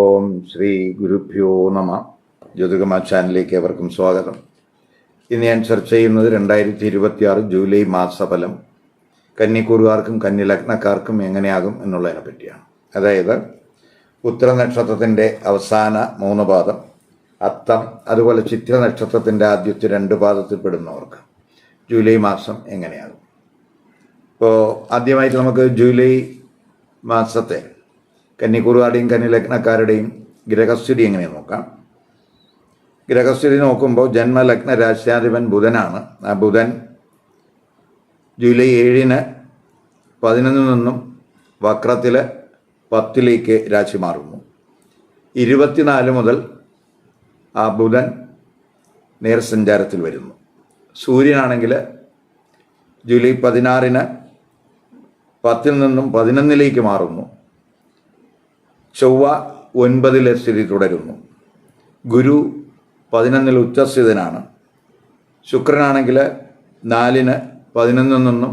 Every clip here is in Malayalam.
ഓം ശ്രീ ഗുരുഭ്യോ നമ. ജ്യോതികമാ ചാനലിലേക്ക് ഏവർക്കും സ്വാഗതം. ഇന്ന് ഞാൻ ചർച്ച ചെയ്യുന്നത് 2026 ജൂലൈ മാസഫലം കന്നിക്കൂറുകാർക്കും കന്നിലഗ്നക്കാർക്കും എങ്ങനെയാകും എന്നുള്ളതിനെ പറ്റിയാണ്. അതായത് ഉത്തര നക്ഷത്രത്തിൻ്റെ അവസാന 3 പാദം, അത്തം, അതുപോലെ ചിത്ര നക്ഷത്രത്തിൻ്റെ ആദ്യത്തെ 2 പാദത്തിൽ പെടുന്നവർക്ക് ജൂലൈ മാസം എങ്ങനെയാകും. ഇപ്പോൾ ആദ്യമായിട്ട് നമുക്ക് ജൂലൈ മാസത്തെ കന്നിക്കൂറുകാരുടെയും കന്നിലഗ്നക്കാരുടെയും ഗ്രഹസ്ഥിതി എങ്ങനെ നോക്കാം. ഗ്രഹസ്ഥിതി നോക്കുമ്പോൾ ജന്മലഗ്ന രാശ്യാധിപൻ ബുധനാണ്. ആ ബുധൻ ജൂലൈ 7-ന് 11 നിന്നും വക്രത്തിൽ 10ലേക്ക് രാശി മാറുന്നു. 24 മുതൽ ആ ബുധൻ നേർസഞ്ചാരത്തിൽ വരുന്നു. സൂര്യനാണെങ്കിൽ ജൂലൈ 16-ന് 10-ൽ നിന്നും 11ലേക്ക് മാറുന്നു. ചൊവ്വ 9-ലെ സ്ഥിതി തുടരുന്നു. ഗുരു 11-ൽ ഉച്ചസ്ഥിതനാണ്. ശുക്രനാണെങ്കിൽ 4-ന് 11 നിന്നും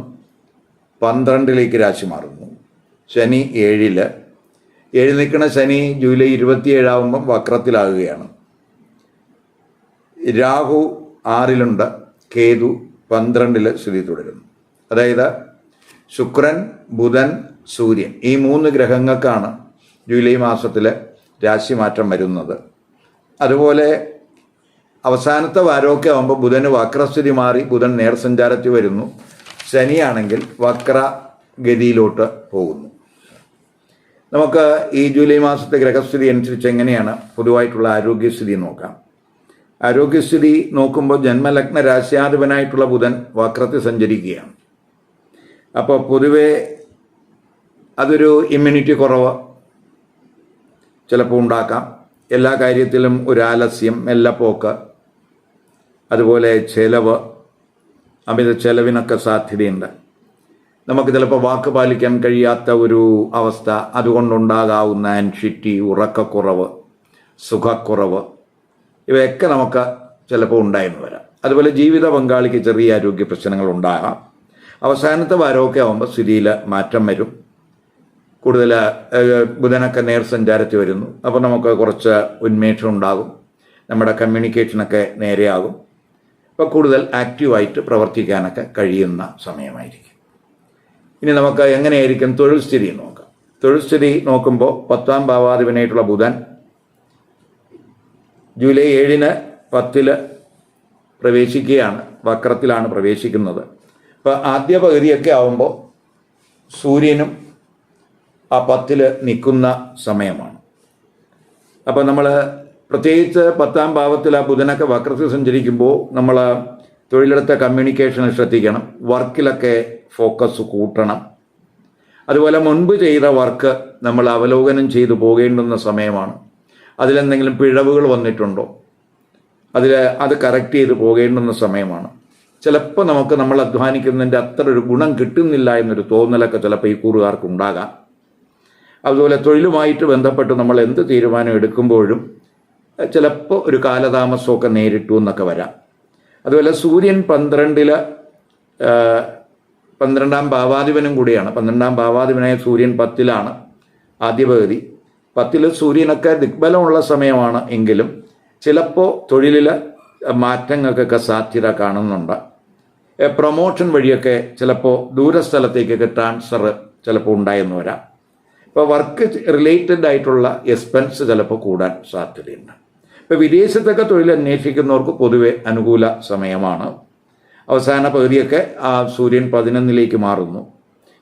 12ലേക്ക് രാശി മാറുന്നു. ശനി 7-ൽ നിൽക്കുന്ന ശനി ജൂലൈ 27 ആകുമ്പം വക്രത്തിലാകുകയാണ്. രാഹു 6-ലുണ്ട്. കേതു 12-ൽ സ്ഥിതി തുടരുന്നു. അതായത് ശുക്രൻ, ബുധൻ, സൂര്യൻ, ഈ 3 ഗ്രഹങ്ങൾക്കാണ് ജൂലൈ മാസത്തിൽ രാശിമാറ്റം വരുന്നത്. അതുപോലെ അവസാനത്തെ വാരമൊക്കെ ആകുമ്പോൾ ബുധന് വക്രസ്ഥിതി മാറി ബുധൻ നേർസഞ്ചാരത്തിൽ വരുന്നു. ശനിയാണെങ്കിൽ വക്രഗതിയിലോട്ട് പോകുന്നു. നമുക്ക് ഈ ജൂലൈ മാസത്തെ ഗ്രഹസ്ഥിതി അനുസരിച്ച് എങ്ങനെയാണ് പൊതുവായിട്ടുള്ള ആരോഗ്യസ്ഥിതി നോക്കാം. ആരോഗ്യസ്ഥിതി നോക്കുമ്പോൾ ജന്മലഗ്ന രാശ്യാധിപനായിട്ടുള്ള ബുധൻ വക്രത്തിൽ സഞ്ചരിക്കുകയാണ്. അപ്പോൾ പൊതുവെ അതൊരു ഇമ്മ്യൂണിറ്റി കുറവ് ചിലപ്പോൾ ഉണ്ടാക്കാം. എല്ലാ കാര്യത്തിലും ഒരു ആലസ്യം, മെല്ലപ്പോക്ക്, അതുപോലെ ചെലവ്, അമിത ചെലവിനൊക്കെ സാധ്യതയുണ്ട്. നമുക്ക് ചിലപ്പോൾ വാക്ക് പാലിക്കാൻ കഴിയാത്ത ഒരു അവസ്ഥ, അതുകൊണ്ടുണ്ടാകാവുന്ന ആൻഷിറ്റി, ഉറക്കക്കുറവ്, സുഖക്കുറവ്, ഇവയൊക്കെ നമുക്ക് ചിലപ്പോൾ ഉണ്ടായെന്ന് വരാം. അതുപോലെ ജീവിത പങ്കാളിക്ക് ചെറിയ ആരോഗ്യ പ്രശ്നങ്ങൾ ഉണ്ടാകാം. അവസാനത്തെ വാരമൊക്കെ ആകുമ്പോൾ സ്ഥിതിയിൽ മാറ്റം വരും. കൂടുതൽ ബുധനൊക്കെ നേർസഞ്ചാരത്തിൽ വരുന്നു. അപ്പോൾ നമുക്ക് കുറച്ച് ഉന്മേഷം ഉണ്ടാകും. നമ്മുടെ കമ്മ്യൂണിക്കേഷനൊക്കെ നേരെയാകും. അപ്പോൾ കൂടുതൽ ആക്റ്റീവായിട്ട് പ്രവർത്തിക്കാനൊക്കെ കഴിയുന്ന സമയമായിരിക്കും. ഇനി നമുക്ക് എങ്ങനെയായിരിക്കും തൊഴിൽ സ്ഥിതി നോക്കാം. തൊഴിൽ സ്ഥിതി നോക്കുമ്പോൾ 10-ാം ഭാവാധിപനായിട്ടുള്ള ബുധൻ ജൂലൈ 7-ന് 10-ൽ പ്രവേശിക്കുകയാണ്. വക്രത്തിലാണ് പ്രവേശിക്കുന്നത്. അപ്പോൾ ആദ്യ പകുതിയൊക്കെ ആവുമ്പോൾ സൂര്യനും ആ 10-ൽ നിൽക്കുന്ന സമയമാണ്. അപ്പോൾ നമ്മൾ പ്രത്യേകിച്ച് 10-ാം ഭാവത്തിൽ ആ ബുധനൊക്കെ വക്രത്തിൽ സഞ്ചരിക്കുമ്പോൾ നമ്മൾ തൊഴിലെടുത്ത കമ്മ്യൂണിക്കേഷന് ശ്രദ്ധിക്കണം. വർക്കിലൊക്കെ ഫോക്കസ് കൂട്ടണം. അതുപോലെ മുൻപ് ചെയ്ത വർക്ക് നമ്മൾ അവലോകനം ചെയ്തു പോകേണ്ടുന്ന സമയമാണ്. അതിലെന്തെങ്കിലും പിഴവുകൾ വന്നിട്ടുണ്ടോ, അത് കറക്റ്റ് ചെയ്ത് പോകേണ്ടുന്ന സമയമാണ്. ചിലപ്പോൾ നമുക്ക് നമ്മൾ അധ്വാനിക്കുന്നതിൻ്റെ അത്ര ഒരു ഗുണം കിട്ടുന്നില്ല എന്നൊരു തോന്നലൊക്കെ ചിലപ്പോൾ ഈ കൂറുകാർക്ക് ഉണ്ടാകാം. അതുപോലെ തൊഴിലുമായിട്ട് ബന്ധപ്പെട്ട് നമ്മൾ എന്ത് തീരുമാനം എടുക്കുമ്പോഴും ചിലപ്പോൾ ഒരു കാലതാമസമൊക്കെ നേരിട്ടു എന്നൊക്കെ വരാം. അതുപോലെ സൂര്യൻ 12-ാം ഭാവാധിപനും കൂടിയാണ്. 12-ാം ഭാവാധിപനായ സൂര്യൻ 10-ലാണ് ആദ്യ പകുതി. 10-ൽ സൂര്യനൊക്കെ ദിഗ്ബലമുള്ള സമയമാണ്. എങ്കിലും ചിലപ്പോൾ തൊഴിലിൽ മാറ്റങ്ങൾക്കൊക്കെ സാധ്യത കാണുന്നുണ്ട്. പ്രൊമോഷൻ വഴിയൊക്കെ ചിലപ്പോൾ ദൂരസ്ഥലത്തേക്കൊക്കെ ട്രാൻസ്ഫർ ചിലപ്പോൾ ഉണ്ടായെന്ന് വരാം. ഇപ്പോൾ വർക്ക് റിലേറ്റഡ് ആയിട്ടുള്ള എക്സ്പെൻസ് ചിലപ്പോൾ കൂടാൻ സാധ്യതയുണ്ട്. ഇപ്പോൾ വിദേശത്തൊക്കെ തൊഴിൽ അന്വേഷിക്കുന്നവർക്ക് പൊതുവെ അനുകൂല സമയമാണ്. അവസാന പകുതിയൊക്കെ ആ സൂര്യൻ 11ലേക്ക് മാറുന്നു.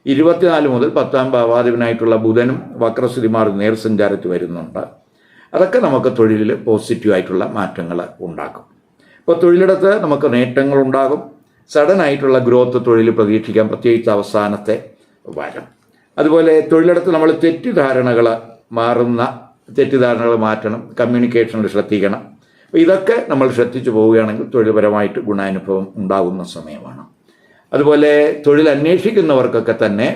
24 മുതൽ 10-ാം ഭാവാധിപനായിട്ടുള്ള ബുധനും വക്രസ്ഥിതി മാറി നേർസഞ്ചാരത്തിൽ വരുന്നുണ്ട്. അതൊക്കെ നമുക്ക് തൊഴിലിൽ പോസിറ്റീവായിട്ടുള്ള മാറ്റങ്ങൾ ഉണ്ടാക്കും. ഇപ്പോൾ തൊഴിലിടത്ത് നമുക്ക് നേട്ടങ്ങളുണ്ടാകും. സഡനായിട്ടുള്ള ഗ്രോത്ത് തൊഴിൽ പ്രതീക്ഷിക്കാം, പ്രത്യേകിച്ച് അവസാനത്തെ വാരം. അതുപോലെ തൊഴിലിടത്ത് നമ്മൾ തെറ്റിദ്ധാരണകൾ മാറ്റണം. കമ്മ്യൂണിക്കേഷനിൽ ശ്രദ്ധിക്കണം. അപ്പോൾ ഇതൊക്കെ നമ്മൾ ശ്രദ്ധിച്ചു പോവുകയാണെങ്കിൽ തൊഴിൽപരമായിട്ട് ഗുണാനുഭവം ഉണ്ടാകുന്ന സമയമാണ്. അതുപോലെ തൊഴിൽ അന്വേഷിക്കുന്നവർക്കൊക്കെ തന്നെ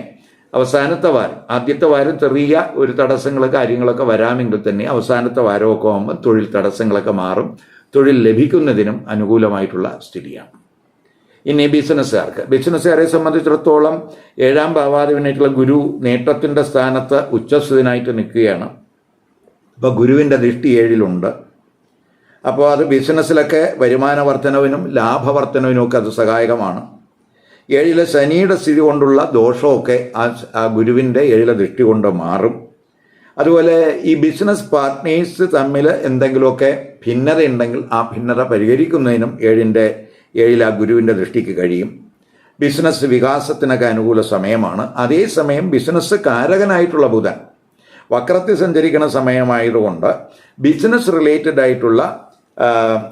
അവസാനത്തെ വാരം, ആദ്യത്തെ വാരം ചെറിയ ഒരു തടസ്സങ്ങൾ കാര്യങ്ങളൊക്കെ വരാമെങ്കിൽ തന്നെ അവസാനത്തെ വാരമൊക്കെ ആകുമ്പോൾ തൊഴിൽ തടസ്സങ്ങളൊക്കെ മാറും. ലഭിക്കുന്നതിനും അനുകൂലമായിട്ടുള്ള സ്ഥിതിയാണ്. ഇനി ബിസിനസ്സുകാരെ സംബന്ധിച്ചിടത്തോളം 7-ാം ഭാവാധിപനായിട്ടുള്ള ഗുരു നേട്ടത്തിൻ്റെ സ്ഥാനത്ത് ഉച്ചസ്ഥിതനായിട്ട് നിൽക്കുകയാണ്. അപ്പോൾ ഗുരുവിൻ്റെ ദൃഷ്ടി 7-ലുണ്ട്. അപ്പോൾ അത് ബിസിനസ്സിലൊക്കെ വരുമാന വർധനവിനും ലാഭവർധനവിനും ഒക്കെ അത് സഹായകമാണ്. 7-ലെ ശനിയുടെ സ്ഥിതി കൊണ്ടുള്ള ദോഷമൊക്കെ ആ ഗുരുവിൻ്റെ 7-ലെ ദൃഷ്ടി കൊണ്ട് മാറും. അതുപോലെ ഈ ബിസിനസ് പാർട്ട്നേഴ്സ് തമ്മിൽ എന്തെങ്കിലുമൊക്കെ ഭിന്നതയുണ്ടെങ്കിൽ ആ ഭിന്നത പരിഹരിക്കുന്നതിനും 7-ലെ ആ ഗുരുവിൻ്റെ ദൃഷ്ടിക്ക് കഴിയും. ബിസിനസ് വികാസത്തിനൊക്കെ അനുകൂല സമയമാണ്. അതേസമയം ബിസിനസ് കാരകനായിട്ടുള്ള ബുധൻ വക്രത്തിൽ സഞ്ചരിക്കുന്ന സമയമായതുകൊണ്ട് ബിസിനസ് റിലേറ്റഡ് ആയിട്ടുള്ള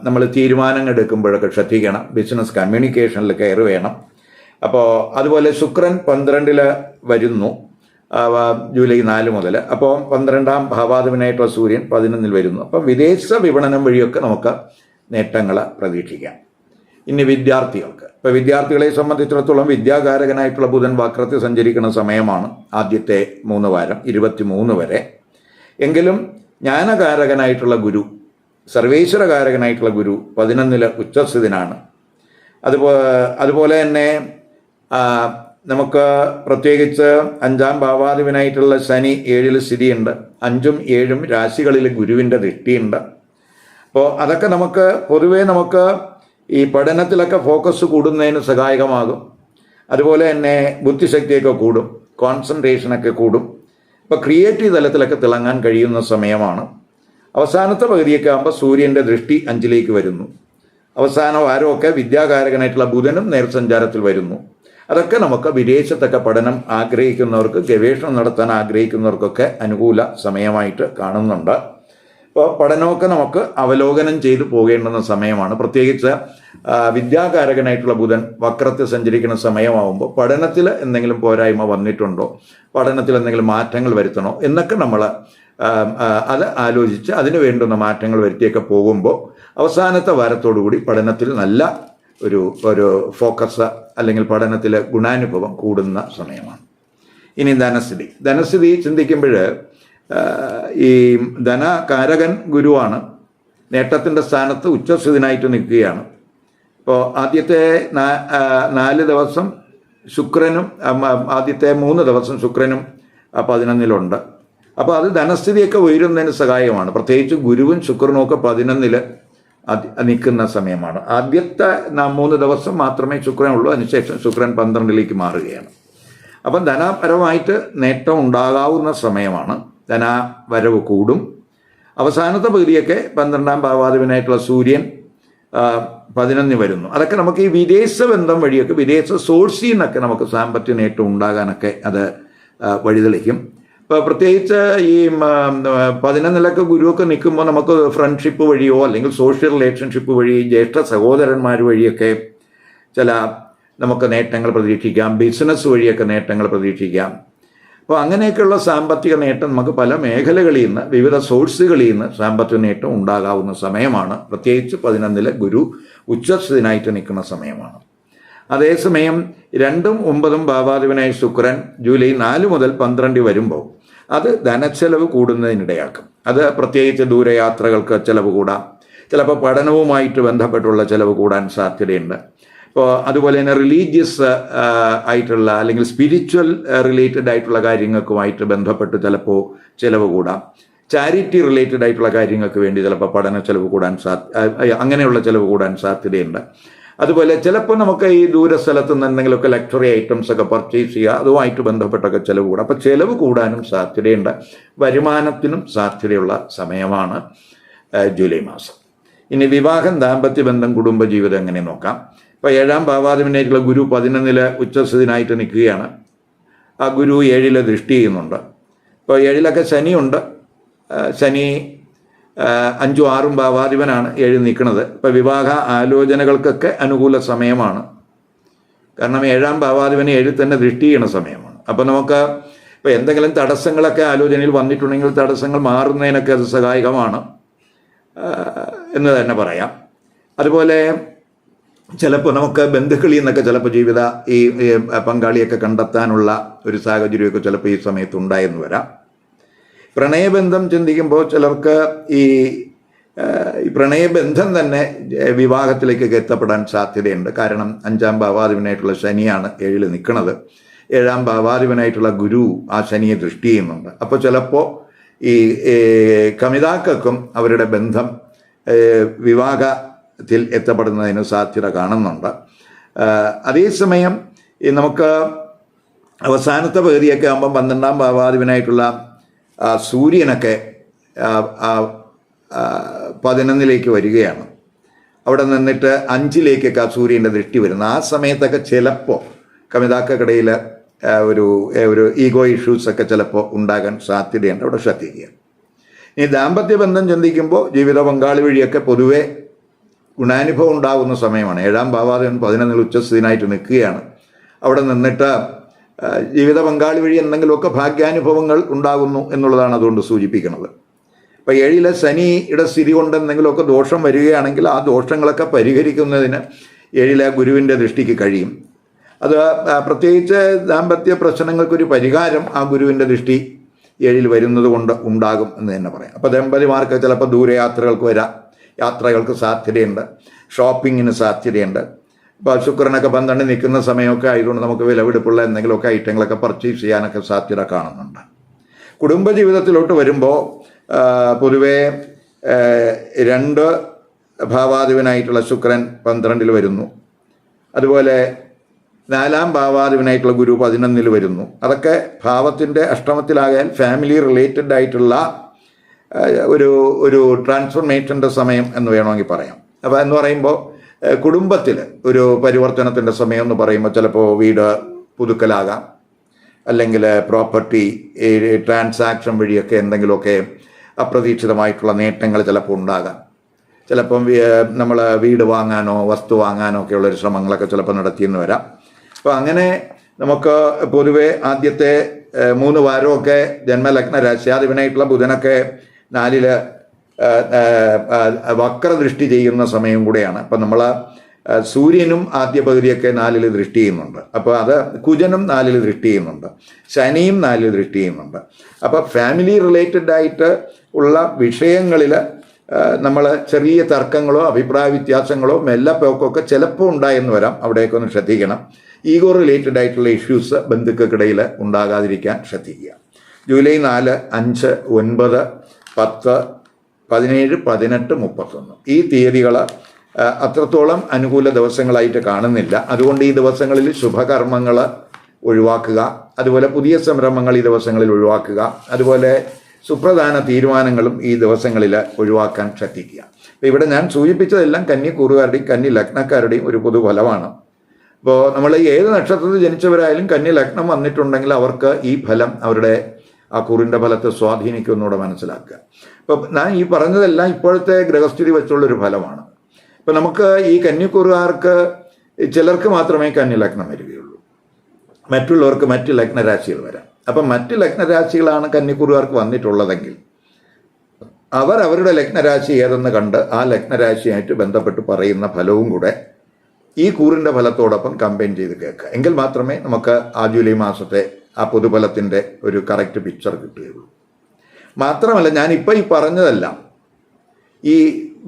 നമ്മൾ തീരുമാനങ്ങൾ എടുക്കുമ്പോഴൊക്കെ ശ്രദ്ധിക്കണം. ബിസിനസ് കമ്മ്യൂണിക്കേഷനിൽ കെയർ വേണം. അപ്പോൾ അതുപോലെ ശുക്രൻ 12-ൽ വരുന്നു ജൂലൈ 4 മുതൽ. അപ്പോൾ 12-ാം ഭാവാധിപനായിട്ടുള്ള സൂര്യൻ 11-ൽ വരുന്നു. അപ്പം വിദേശ വിപണനം വഴിയൊക്കെ നമുക്ക് നേട്ടങ്ങൾ പ്രതീക്ഷിക്കാം. ഇനി വിദ്യാർത്ഥികൾക്ക്, ഇപ്പോൾ വിദ്യാർത്ഥികളെ സംബന്ധിച്ചിടത്തോളം വിദ്യാകാരകനായിട്ടുള്ള ബുധൻ വക്രത്തിൽ സഞ്ചരിക്കുന്ന സമയമാണ് ആദ്യത്തെ 3 വാരം 23 വരെ. എങ്കിലും ജ്ഞാനകാരകനായിട്ടുള്ള ഗുരു, സർവേശ്വരകാരകനായിട്ടുള്ള ഗുരു 11-ൽ ഉച്ചസ്ഥിതനാണ്. അതുപോലെ തന്നെ നമുക്ക് പ്രത്യേകിച്ച് 5-ാം ഭാവാധിപനായിട്ടുള്ള ശനി 7-ൽ സ്ഥിതിയുണ്ട്. 5ഉം 7ഉം രാശികളിൽ ഗുരുവിൻ്റെ ദൃഷ്ടിയുണ്ട്. അപ്പോൾ അതൊക്കെ നമുക്ക് പൊതുവേ നമുക്ക് ഈ പഠനത്തിലൊക്കെ ഫോക്കസ് കൂടുന്നതിന് സഹായകമാകും. അതുപോലെ തന്നെ ബുദ്ധിശക്തിയൊക്കെ കൂടും, കോൺസെൻട്രേഷനൊക്കെ കൂടും. ഇപ്പോൾ ക്രിയേറ്റീവ് തലത്തിലൊക്കെ തിളങ്ങാൻ കഴിയുന്ന സമയമാണ്. അവസാനത്തെ പകുതിയൊക്കെ ആകുമ്പോൾ സൂര്യൻ്റെ ദൃഷ്ടി 5-ലേക്ക് വരുന്നു. അവസാന വാരമൊക്കെ വിദ്യാകാരകനായിട്ടുള്ള ബുധനും നേർസഞ്ചാരത്തിൽ വരുന്നു. അതൊക്കെ നമുക്ക് വിദേശത്തൊക്കെ പഠനം ആഗ്രഹിക്കുന്നവർക്ക്, ഗവേഷണം നടത്താൻ ആഗ്രഹിക്കുന്നവർക്കൊക്കെ അനുകൂല സമയമായിട്ട് കാണുന്നുണ്ട്. അപ്പോൾ പഠനമൊക്കെ നമുക്ക് അവലോകനം ചെയ്തു പോകേണ്ടുന്ന സമയമാണ്. പ്രത്യേകിച്ച് വിദ്യാകാരകനായിട്ടുള്ള ബുധൻ വക്രത്തിൽ സഞ്ചരിക്കുന്ന സമയമാകുമ്പോൾ പഠനത്തിൽ എന്തെങ്കിലും പോരായ്മ വന്നിട്ടുണ്ടോ, പഠനത്തിൽ എന്തെങ്കിലും മാറ്റങ്ങൾ വരുത്തണോ എന്നൊക്കെ നമ്മൾ അത് ആലോചിച്ച് അതിന് വേണ്ടുന്ന മാറ്റങ്ങൾ വരുത്തിയൊക്കെ പോകുമ്പോൾ അവസാനത്തെ വാരത്തോടുകൂടി പഠനത്തിൽ നല്ല ഒരു ഫോക്കസ് അല്ലെങ്കിൽ പഠനത്തിൽ ഗുണാനുഭവം കൂടുന്ന സമയമാണ്. ഇനി ധനസ്ഥിതി ചിന്തിക്കുമ്പോൾ ഈ ധനകാരകൻ ഗുരുവാണ്. നേട്ടത്തിൻ്റെ സ്ഥാനത്ത് ഉച്ചസ്ഥിതനായിട്ട് നിൽക്കുകയാണ്. ഇപ്പോൾ ആദ്യത്തെ 4 ദിവസം ശുക്രനും ആദ്യത്തെ 3 ദിവസം ശുക്രനും 11-ലുണ്ട്. അപ്പോൾ അത് ധനസ്ഥിതിയൊക്കെ ഉയരുന്നതിന് സഹായകമാണ്. പ്രത്യേകിച്ച് ഗുരുവും ശുക്രനും ഒക്കെ 11-ൽ നിൽക്കുന്ന സമയമാണ്. ആദ്യത്തെ 3 ദിവസം മാത്രമേ ശുക്രനുള്ളൂ. അതിനുശേഷം ശുക്രൻ 12-ലേക്ക് മാറുകയാണ്. അപ്പം ധനപരമായിട്ട് നേട്ടം ഉണ്ടാകാവുന്ന സമയമാണ്. ധനവരവ് കൂടും. അവസാനത്തെ പകുതിയൊക്കെ 12-ാം ഭാവാധിപനായിട്ടുള്ള സൂര്യൻ 11 വരുന്നു. അതൊക്കെ നമുക്ക് ഈ വിദേശ ബന്ധം വഴിയൊക്കെ വിദേശ സോഴ്സിൽ നിന്നൊക്കെ നമുക്ക് സാമ്പത്തിക നേട്ടം ഉണ്ടാകാനൊക്കെ അത് വഴിതെളിക്കും. ഇപ്പോൾ പ്രത്യേകിച്ച് ഈ 11-ലൊക്കെ ഗുരുവൊക്കെ നിൽക്കുമ്പോൾ നമുക്ക് ഫ്രണ്ട്ഷിപ്പ് വഴിയോ അല്ലെങ്കിൽ സോഷ്യൽ റിലേഷൻഷിപ്പ് വഴി ജ്യേഷ്ഠ സഹോദരന്മാർ വഴിയൊക്കെ ചില നമുക്ക് നേട്ടങ്ങൾ പ്രതീക്ഷിക്കാം. ബിസിനസ് വഴിയൊക്കെ നേട്ടങ്ങൾ പ്രതീക്ഷിക്കാം. അപ്പോൾ അങ്ങനെയൊക്കെയുള്ള സാമ്പത്തിക നേട്ടം നമുക്ക് പല മേഖലകളിൽ നിന്ന്, വിവിധ സോഴ്സുകളിൽ നിന്ന് സാമ്പത്തിക നേട്ടം ഉണ്ടാകാവുന്ന സമയമാണ്. പ്രത്യേകിച്ച് 11-ലെ ഗുരു ഉച്ചസ്ഥിതനായിട്ട് നിൽക്കുന്ന സമയമാണ്. അതേസമയം 2ഉം 9ഉം ഭാവാധിപനായ ശുക്രൻ ജൂലൈ 4 മുതൽ 12 വരുമ്പോൾ അത് ധനച്ചെലവ് കൂടുന്നതിനിടയാക്കും. അത് പ്രത്യേകിച്ച് ദൂരയാത്രകൾക്ക് ചിലവ് കൂടാം. ചിലപ്പോൾ പഠനവുമായിട്ട് ബന്ധപ്പെട്ടുള്ള ചിലവ് കൂടാൻ സാധ്യതയുണ്ട്. ഇപ്പോൾ അതുപോലെ തന്നെ റിലീജിയസ് ആയിട്ടുള്ള അല്ലെങ്കിൽ സ്പിരിച്വൽ റിലേറ്റഡ് ആയിട്ടുള്ള കാര്യങ്ങൾക്കുമായിട്ട് ബന്ധപ്പെട്ട് ചിലപ്പോൾ ചിലവ് കൂടാം. ചാരിറ്റി റിലേറ്റഡ് ആയിട്ടുള്ള കാര്യങ്ങൾക്ക് വേണ്ടി ചിലപ്പോൾ പഠന ചിലവ് കൂടാൻ അങ്ങനെയുള്ള ചിലവ് കൂടാൻ സാധ്യതയുണ്ട്. അതുപോലെ ചിലപ്പോൾ നമുക്ക് ഈ ദൂരസ്ഥലത്ത് നിന്ന് എന്തെങ്കിലുമൊക്കെ ലക്ഷറി ഐറ്റംസ് ഒക്കെ പർച്ചേസ് ചെയ്യുക, അതുമായിട്ട് ബന്ധപ്പെട്ടൊക്കെ ചിലവ് കൂടാം. അപ്പോൾ ചിലവ് കൂടാനും സാധ്യതയുണ്ട്. വരുമാനത്തിനും സാധ്യതയുള്ള സമയമാണ് ജൂലൈ മാസം. ഇനി വിവാഹം, ദാമ്പത്യ ബന്ധം, കുടുംബജീവിതം എങ്ങനെ നോക്കാം. ഇപ്പോൾ 7-ാം ഭാവാധിപനായിട്ടുള്ള ഗുരു 11-ൽ ഉച്ചസ്ഥിതനായിട്ട് നിൽക്കുകയാണ്. ആ ഗുരു 7-ൽ ദൃഷ്ടി ചെയ്യുന്നുണ്ട്. ഇപ്പോൾ 7-ലൊക്കെ ശനിയുണ്ട്. ശനി 5ഉം 6ഉം ഭാവാധിപനാണ് 7 നിൽക്കുന്നത്. ഇപ്പോൾ വിവാഹ ആലോചനകൾക്കൊക്കെ അനുകൂല സമയമാണ്. കാരണം 7-ാം ഭാവാധിപന് 7 തന്നെ ദൃഷ്ടി ചെയ്യുന്ന സമയമാണ്. അപ്പോൾ നമുക്ക് ഇപ്പോൾ എന്തെങ്കിലും തടസ്സങ്ങളൊക്കെ ആലോചനയിൽ വന്നിട്ടുണ്ടെങ്കിൽ തടസ്സങ്ങൾ മാറുന്നതിനൊക്കെ അത് സഹായകമാണ് എന്ന് തന്നെ പറയാം. അതുപോലെ ചിലപ്പോൾ നമുക്ക് ബന്ധുക്കളിൽ നിന്നൊക്കെ ചിലപ്പോൾ ജീവിത ഈ പങ്കാളിയൊക്കെ കണ്ടെത്താനുള്ള ഒരു സാഹചര്യമൊക്കെ ചിലപ്പോൾ ഈ സമയത്ത് ഉണ്ടായെന്ന് വരാം. പ്രണയബന്ധം ചിന്തിക്കുമ്പോൾ ചിലർക്ക് ഈ പ്രണയബന്ധം തന്നെ വിവാഹത്തിലേക്കൊക്കെ എത്തപ്പെടാൻ സാധ്യതയുണ്ട്. കാരണം 5-ാം ഭാവാധിപനായിട്ടുള്ള ശനിയാണ് 7-ൽ നിൽക്കുന്നത്. 7-ാം ഭാവാധിപനായിട്ടുള്ള ഗുരു ആ ശനിയെ ദൃഷ്ടി ചെയ്യുന്നുണ്ട്. അപ്പോൾ ചിലപ്പോൾ ഈ കമിതാക്കൾക്കും അവരുടെ ബന്ധം വിവാഹത്തിൽ എത്തപ്പെടുന്നതിന് സാധ്യത കാണുന്നുണ്ട്. അതേസമയം നമുക്ക് അവസാനത്തെ പകുതിയൊക്കെ ആകുമ്പം 12ാം ഭാവാധിപനായിട്ടുള്ള സൂര്യനൊക്കെ 11ലേക്ക് വരികയാണ്. അവിടെ നിന്നിട്ട് 5ലേക്കൊക്കെ ആ സൂര്യൻ്റെ ദൃഷ്ടി വരുന്നു. ആ സമയത്തൊക്കെ ചിലപ്പോൾ കമിതാക്കൾക്കിടയിൽ ഒരു ഈഗോ ഇഷ്യൂസൊക്കെ ചിലപ്പോൾ ഉണ്ടാകാൻ സാധ്യതയുണ്ട്. അവിടെ ശ്രദ്ധിക്കുക. ഇനി ദാമ്പത്യ ബന്ധം ചിന്തിക്കുമ്പോൾ ജീവിത പങ്കാളി വഴിയൊക്കെ പൊതുവെ ഗുണാനുഭവം ഉണ്ടാകുന്ന സമയമാണ്. 7ാം ഭാവാധിപൻ 11 ഉച്ചസ്ഥിതിനായിട്ട് നിൽക്കുകയാണ്. അവിടെ നിന്നിട്ട് ജീവിത പങ്കാളി വഴി എന്തെങ്കിലുമൊക്കെ ഭാഗ്യാനുഭവങ്ങൾ ഉണ്ടാകുന്നു എന്നുള്ളതാണ് അതുകൊണ്ട് സൂചിപ്പിക്കുന്നത്. ഇപ്പോൾ 7ലെ ശനിയുടെ സ്ഥിതി കൊണ്ട് എന്തെങ്കിലുമൊക്കെ ദോഷം വരികയാണെങ്കിൽ ആ ദോഷങ്ങളൊക്കെ പരിഹരിക്കുന്നതിന് 7ലെ ഗുരുവിൻ്റെ ദൃഷ്ടിക്ക് കഴിയും. അത് പ്രത്യേകിച്ച് ദാമ്പത്യ പ്രശ്നങ്ങൾക്കൊരു പരിഹാരം ആ ഗുരുവിൻ്റെ ദൃഷ്ടി 7ൽ വരുന്നത് കൊണ്ട് ഉണ്ടാകും എന്ന് തന്നെ പറയാം. അപ്പോൾ ദമ്പതിമാർക്ക് ചിലപ്പോൾ ദൂരയാത്രകൾക്ക് വരാം, യാത്രകൾക്ക് സാധ്യതയുണ്ട്, ഷോപ്പിങ്ങിന് സാധ്യതയുണ്ട്. ഇപ്പോൾ ശുക്രനൊക്കെ 12 നിൽക്കുന്ന സമയമൊക്കെ ആയതുകൊണ്ട് നമുക്ക് വിലപിടിപ്പുള്ള എന്തെങ്കിലുമൊക്കെ ഐറ്റങ്ങളൊക്കെ പർച്ചേസ് ചെയ്യാനൊക്കെ സാധ്യത കാണുന്നുണ്ട്. കുടുംബജീവിതത്തിലോട്ട് വരുമ്പോൾ പൊതുവേ 2 ഭാവാധിപനായിട്ടുള്ള ശുക്രൻ 12ൽ വരുന്നു. അതുപോലെ 4ാം ഭാവാധിപനായിട്ടുള്ള ഗുരു 11ൽ വരുന്നു. അതൊക്കെ ഭാവത്തിൻ്റെ അഷ്ടമത്തിലാകാൻ ഫാമിലി റിലേറ്റഡ് ആയിട്ടുള്ള ഒരു ട്രാൻസ്ഫോർമേഷൻ്റെ സമയം എന്ന് വേണമെങ്കിൽ പറയാം. അപ്പോൾ എന്ന് പറയുമ്പോൾ കുടുംബത്തിൽ ഒരു പരിവർത്തനത്തിൻ്റെ സമയം എന്ന് പറയുമ്പോൾ ചിലപ്പോൾ വീട് പുതുക്കലാകാം, അല്ലെങ്കിൽ പ്രോപ്പർട്ടി ട്രാൻസാക്ഷൻ വഴിയൊക്കെ എന്തെങ്കിലുമൊക്കെ അപ്രതീക്ഷിതമായിട്ടുള്ള നേട്ടങ്ങൾ ചിലപ്പോൾ ഉണ്ടാകാം. ചിലപ്പം നമ്മൾ വീട് വാങ്ങാനോ വസ്തു വാങ്ങാനോ ഒക്കെയുള്ളൊരു ശ്രമങ്ങളൊക്കെ ചിലപ്പോൾ നടത്തിയെന്ന് വരാം. അപ്പോൾ അങ്ങനെ നമുക്ക് പൊതുവെ ആദ്യത്തെ 3 വാരമൊക്കെ ജന്മലഗ്ന രാശ്യാധിപനായിട്ടുള്ള ബുധനൊക്കെ 4ൽ വക്രദൃഷ്ടി ചെയ്യുന്ന സമയം കൂടെയാണ്. അപ്പം നമ്മൾ സൂര്യനും ആദ്യ പകുതിയൊക്കെ 4ൽ ദൃഷ്ടി ചെയ്യുന്നുണ്ട്. അപ്പോൾ അത് കുജനും 4ൽ ദൃഷ്ടി ചെയ്യുന്നുണ്ട്, ശനിയും 4ൽ ദൃഷ്ടി ചെയ്യുന്നുണ്ട്. അപ്പോൾ ഫാമിലി റിലേറ്റഡ് ആയിട്ട് ഉള്ള വിഷയങ്ങളിൽ നമ്മൾ ചെറിയ തർക്കങ്ങളോ അഭിപ്രായ വ്യത്യാസങ്ങളോ മെല്ലപ്പോക്കൊക്കെ ചിലപ്പോൾ ഉണ്ടായെന്ന് വരാം. അവിടെയൊക്കെ ഒന്ന് ശ്രദ്ധിക്കണം. ഈഗോ റിലേറ്റഡ് ആയിട്ടുള്ള ഇഷ്യൂസ് ബന്ധുക്കൾക്കിടയിൽ ഉണ്ടാകാതിരിക്കാൻ ശ്രദ്ധിക്കുക. ജൂലൈ 4, 5, 9, 10, 17, 18, 31 ഈ തീയതികൾ അത്രത്തോളം അനുകൂല ദിവസങ്ങളായിട്ട് കാണുന്നില്ല. അതുകൊണ്ട് ഈ ദിവസങ്ങളിൽ ശുഭകർമ്മങ്ങൾ ഒഴിവാക്കുക. അതുപോലെ പുതിയ സംരംഭങ്ങൾ ഈ ദിവസങ്ങളിൽ ഒഴിവാക്കുക. അതുപോലെ സുപ്രധാന തീരുമാനങ്ങളും ഈ ദിവസങ്ങളിൽ ഒഴിവാക്കാൻ ശ്രദ്ധിക്കുക. അപ്പോൾ ഇവിടെ ഞാൻ സൂചിപ്പിച്ചതെല്ലാം കന്നി കന്നി ലഗ്നക്കാരുടെയും ഒരു പൊതുഫലമാണ്. അപ്പോൾ നമ്മൾ ഏത് നക്ഷത്രത്തിൽ ജനിച്ചവരായാലും കന്നി ലഗ്നം വന്നിട്ടുണ്ടെങ്കിൽ അവർക്ക് ഈ ഫലം അവരുടെ ആ കൂറിൻ്റെ ഫലത്തെ സ്വാധീനിക്കുമെന്നൂടെ മനസ്സിലാക്കുക. അപ്പം ഞാൻ ഈ പറഞ്ഞതെല്ലാം ഇപ്പോഴത്തെ ഗ്രഹസ്ഥിതി വെച്ചുള്ളൊരു ഫലമാണ്. ഇപ്പം നമുക്ക് ഈ കന്നിക്കൂറുകാർക്ക് ചിലർക്ക് മാത്രമേ കന്നി ലഗ്നം വരികയുള്ളൂ, മറ്റുള്ളവർക്ക് മറ്റ് ലഗ്നരാശികൾ വരാം. അപ്പം മറ്റ് ലഗ്നരാശികളാണ് കന്നിക്കൂറുകാർക്ക് വന്നിട്ടുള്ളതെങ്കിൽ അവരുടെ ലഗ്നരാശി ഏതെന്ന് കണ്ട് ആ ലഗ്നരാശിയായിട്ട് ബന്ധപ്പെട്ട് പറയുന്ന ഫലവും കൂടെ ഈ കൂറിൻ്റെ ഫലത്തോടൊപ്പം കമ്പൈൻ ചെയ്ത് കേൾക്കുക. എങ്കിൽ മാത്രമേ നമുക്ക് ആ ജൂലൈ മാസത്തെ ആ പൊതുഫലത്തിൻ്റെ ഒരു കറക്റ്റ് പിക്ചർ കിട്ടുകയുള്ളൂ. മാത്രമല്ല ഞാനിപ്പോൾ ഈ പറഞ്ഞതെല്ലാം ഈ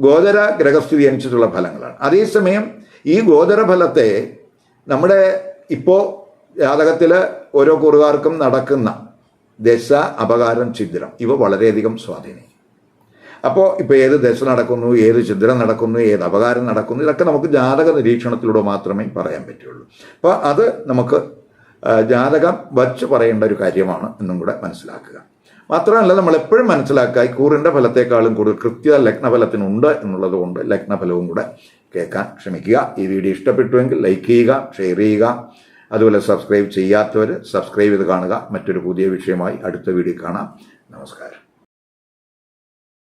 ഗോചര ഗ്രഹസ്ഥിതി അനുസരിച്ചുള്ള ഫലങ്ങളാണ്. അതേസമയം ഈ ഗോചര ഫലത്തെ നമ്മുടെ ഇപ്പോൾ ജാതകത്തിൽ ഓരോ കൂറുകാർക്കും നടക്കുന്ന ദശ, അപകാരം, ഛിദ്രം ഇവ വളരെയധികം സ്വാധീനിക്കും. അപ്പോൾ ഇപ്പോൾ ഏത് ദശ നടക്കുന്നു, ഏത് ഛിദ്രം നടക്കുന്നു, ഏത് അപകാരം നടക്കുന്നു, ഇതൊക്കെ നമുക്ക് ജാതക നിരീക്ഷണത്തിലൂടെ മാത്രമേ പറയാൻ പറ്റുള്ളൂ. അപ്പോൾ അത് നമുക്ക് ജാതകം വച്ച് പറയേണ്ട ഒരു കാര്യമാണ് എന്നും കൂടെ മനസ്സിലാക്കുക. മാത്രമല്ല നമ്മളെപ്പോഴും മനസ്സിലാക്കുക ഈ കൂറിൻ്റെ ഫലത്തെക്കാളും കൂടുതൽ കൃത്യത ലഗ്നഫലത്തിനുണ്ട് എന്നുള്ളത് കൊണ്ട് ലഗ്നഫലവും കൂടെ കേൾക്കാൻ ശ്രമിക്കുക. ഈ വീഡിയോ ഇഷ്ടപ്പെട്ടുവെങ്കിൽ ലൈക്ക് ചെയ്യുക, ഷെയർ ചെയ്യുക. അതുപോലെ സബ്സ്ക്രൈബ് ചെയ്യാത്തവർ സബ്സ്ക്രൈബ് ചെയ്ത് കാണുക. മറ്റൊരു പുതിയ വിഷയമായി അടുത്ത വീഡിയോ കാണാം. നമസ്കാരം.